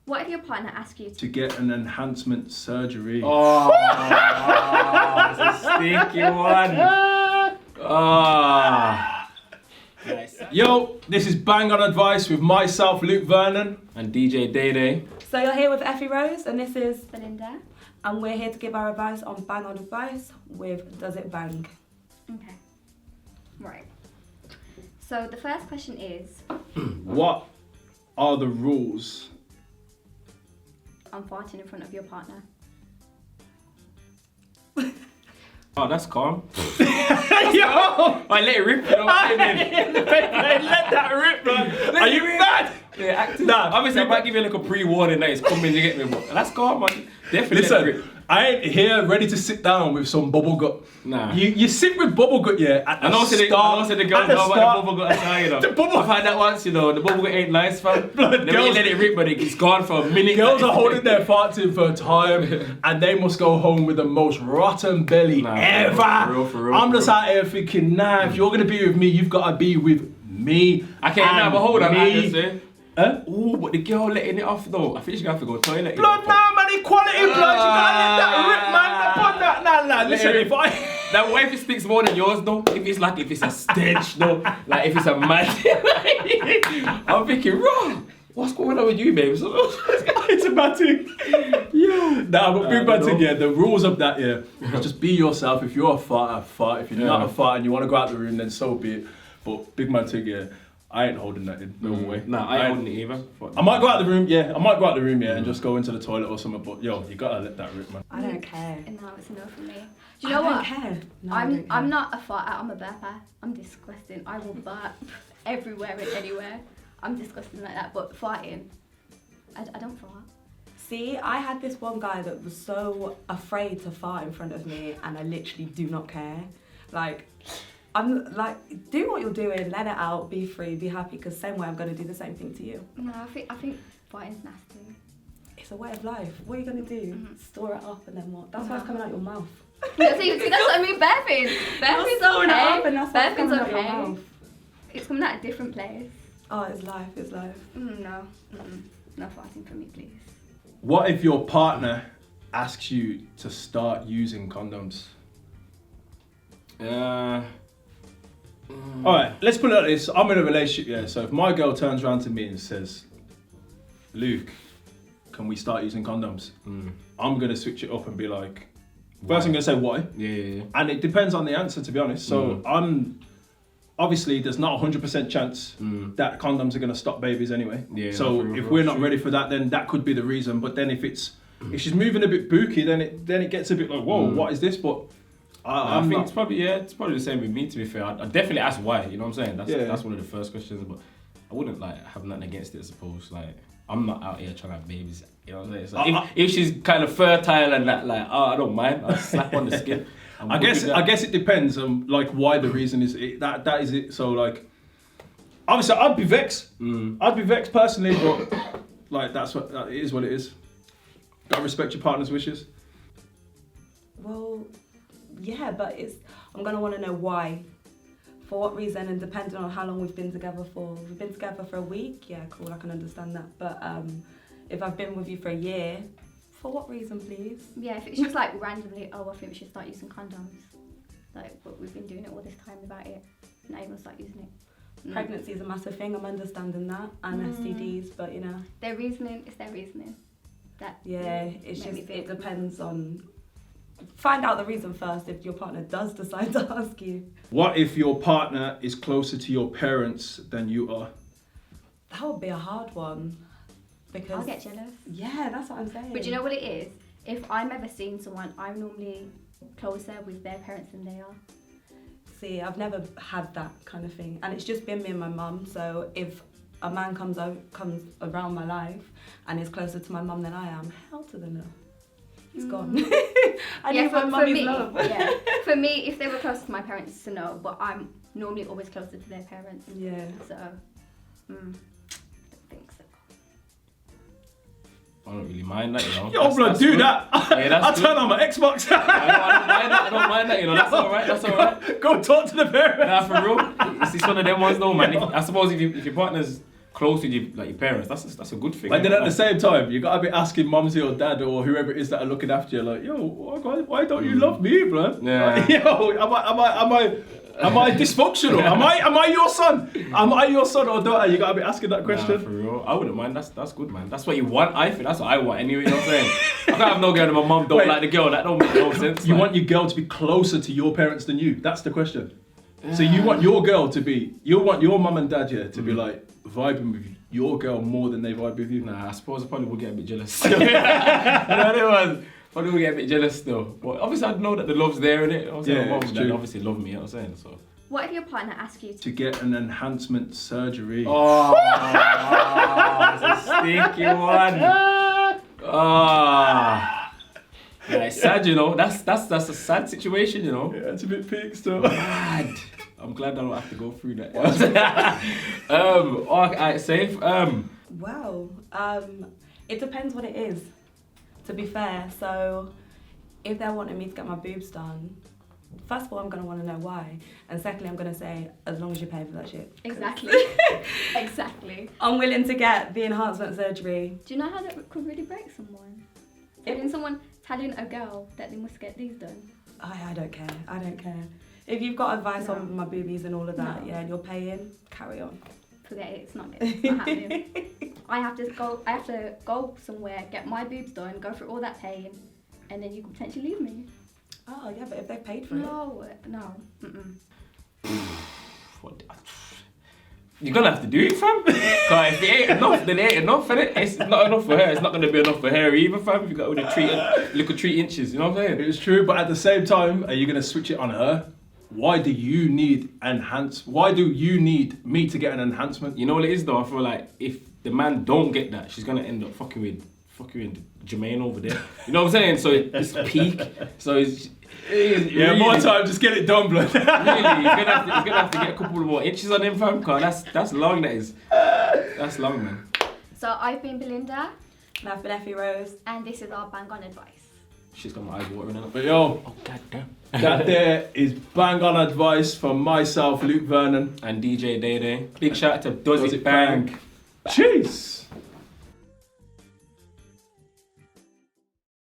What if your partner asks you To get an enhancement surgery. Oh, it's a stinky one. Nice. Yo, this is Bang On Advice with myself, Luke Vernon. And DJ Day Day. So you're here with Effey Rose, and this is Belinda. and we're here to give our advice on Bang On Advice with Does It Bang? Okay. Right. So the first question is, What are the rules? I'm farting in front of your partner. Oh, that's calm. Yo! I let it rip. You know what I mean? Let that rip, man. Are you mad? Yeah, acting. Nah, obviously, I might give you like a pre-warning that it's coming. You get me? But that's calm, man. Definitely. let it rip. Listen, I ain't here ready to sit down with some bubble gut. Nah. You sit with bubble gut, yeah, at the start. the girls know about the bubble gut aside, you know. The bubble- I've had that once, you know. The bubble gut ain't nice, fam. Blood, Then when you let it rip, but it's gone for a minute. Girls are holding their farts in for a time and they must go home with the most rotten belly ever. For real, I'm just out here thinking, nah, if you're gonna be with me, you've gotta be with me. I can't now, but hold on, I just say. Huh? Ooh, but the girl letting it off though. I think she's gonna have to go to the toilet. Blood, nah, man, equality, blood. You gotta let that rip, man. Upon that, nah. Listen, if I. Now, what if it stinks more than yours though? If it's a stench though, like if it's a mad. I'm thinking, raw. What's going on with you, babe? It's a bad thing. Yo. Nah, but big bad thing, yeah. The rules of that, yeah. Just be yourself. If you're a fart, fart. If you're not a fart and you want to go out the room, then so be it. But big man thing, yeah. I ain't holding that in. No way. Nah, I ain't holding it either. I might go out the room, yeah. And just go into the toilet or something. But yo, you gotta let that rip, man. I don't care. And now it's a no from me. Do you know what? I don't care. No, I don't care. I'm not a farter, I'm a burper. I'm disgusting. I will burp everywhere and anywhere. I'm disgusting like that. But farting, I don't fart. See, I had this one guy that was so afraid to fart in front of me, and I literally do not care. Like, I'm like, do what you're doing, let it out, be free, be happy, because same way I'm going to do the same thing to you. No, I think farting's nasty. It's a way of life. What are you going to do? Store it up and then what? That's why it's coming out your mouth. Yeah, see, that's what I mean, burping. Burping's storing it up okay. and that's why it's Burping's coming out your okay. mouth. It's coming out a different place. Oh, it's life, it's life. No. No farting for me, please. What if your partner asks you to start using condoms? Alright, let's put it like this. I'm in a relationship, yeah. So if my girl turns around to me and says, Luke, can we start using condoms? I'm gonna switch it up and be like, first I'm gonna say why. Yeah. And it depends on the answer, to be honest. So obviously there's not a 100% chance that condoms are gonna stop babies anyway. Yeah, so if we're not ready for that, then that could be the reason. But then if she's moving a bit booky, then it gets a bit like, whoa, what is this? But I think it's probably the same with me, to be fair. I definitely ask why, you know what I'm saying? That's one of the first questions, but I wouldn't like have nothing against it, I suppose. Like, I'm not out here trying to have babies, you know what I'm saying? So if she's kind of fertile and that, like, I don't mind, I'll slap on the skin. I guess it depends on like why the reason is it, that is it. So like, obviously I'd be vexed. I'd be vexed personally, but like that is what it is. Gotta respect your partner's wishes. Well, yeah, but I'm gonna want to know why, for what reason, and depending on how long we've been together for. If we've been together for a week, yeah, cool, I can understand that. But if I've been with you for a year, for what reason, please? Yeah, if it's just like randomly, I think we should start using condoms. Like, but we've been doing it all this time without it. Now you want to start using it. Pregnancy is a massive thing. I'm understanding that, and STDs, but you know. Their reasoning is their reasoning. It's just it depends on. Find out the reason first if your partner does decide to ask you. What if your partner is closer to your parents than you are? That would be a hard one. Because I'll get jealous. Yeah, that's what I'm saying. But do you know what it is? If I'm ever seeing someone, I'm normally closer with their parents than they are. See, I've never had that kind of thing. And it's just been me and my mum. So if a man comes around my life and is closer to my mum than I am, hell to the no. He's gone. I need my mummy's love. Yeah. For me, if they were closer to my parents, it's a no. But I'm normally always closer to their parents. Yeah. So, don't think so. I don't really mind that, you know. Yo, blood, do that. Yeah, I'll turn on my Xbox. I don't mind that, you know. That's alright. Go talk to the parents. Nah, for real. It's one of them ones though, man. I suppose if your partner's close with your parents, that's a good thing. But then at the same time, you gotta be asking mumsy or dad or whoever it is that are looking after you, like, yo, why don't you love me, bro? Yeah. Like, yo, am I dysfunctional? am I your son? Am I your son or daughter? You gotta be asking that question. Nah, for real. I wouldn't mind. That's good, man. That's what you want. I think that's what I want anyway. You know what I'm saying? I can't have no girl and my mum don't like the girl. That don't make no sense. You want your girl to be closer to your parents than you. That's the question. So you want your girl to be, you want your mum and dad to be like vibing with your girl more than they vibe with you. Nah, I suppose I probably would get a bit jealous. You know what it was? Probably would get a bit jealous still. But obviously I'd know that the love's there in it. Obviously my mum and dad obviously love me, you know what I'm saying? So. What if your partner asks you to get an enhancement surgery? Oh, it's a stinky one. Yeah, it's sad, you know. That's a sad situation, you know. Yeah, it's a bit peak still. Mad. I'm glad I don't have to go through that. Alright, safe. Wow. It depends what it is, to be fair. So if they're wanting me to get my boobs done, first of all, I'm going to want to know why. And secondly, I'm going to say, as long as you pay for that shit. Exactly. Exactly. I'm willing to get the enhancement surgery. Do you know how that could really break someone? Telling a girl that they must get these done. I don't care. I don't care. If you've got advice on my boobies and all of that, and you're paying, carry on. Forget it. It's not happening. I have to go somewhere, get my boobs done, go through all that pain, and then you could potentially leave me. Oh yeah, but if they paid for it. No. You're gonna have to do it, fam. Cause if it ain't enough, then it ain't enough, innit? It's not enough for her. It's not gonna be enough for her either, fam. You got all the little 3 inches. You know what I'm saying? It's true, but at the same time, are you gonna switch it on her? Why do you need Why do you need me to get an enhancement? You know what it is though? I feel like if the man don't get that, she's gonna end up fucking with Jermaine over there. You know what I'm saying? So it's peak. So it's really, more time, just get it done, blood. Really, he's gonna have to get a couple more inches on him, fam. Cause that's long. That's long, man. So I've been Belinda. And I've been Effey Rose. And this is our bang on advice. She's got my eyes watering now. But yo, oh goddamn. That there is bang on advice from myself, Luke Vernon. And DJ Day Day. Big shout out to Does It Bang. Jeez.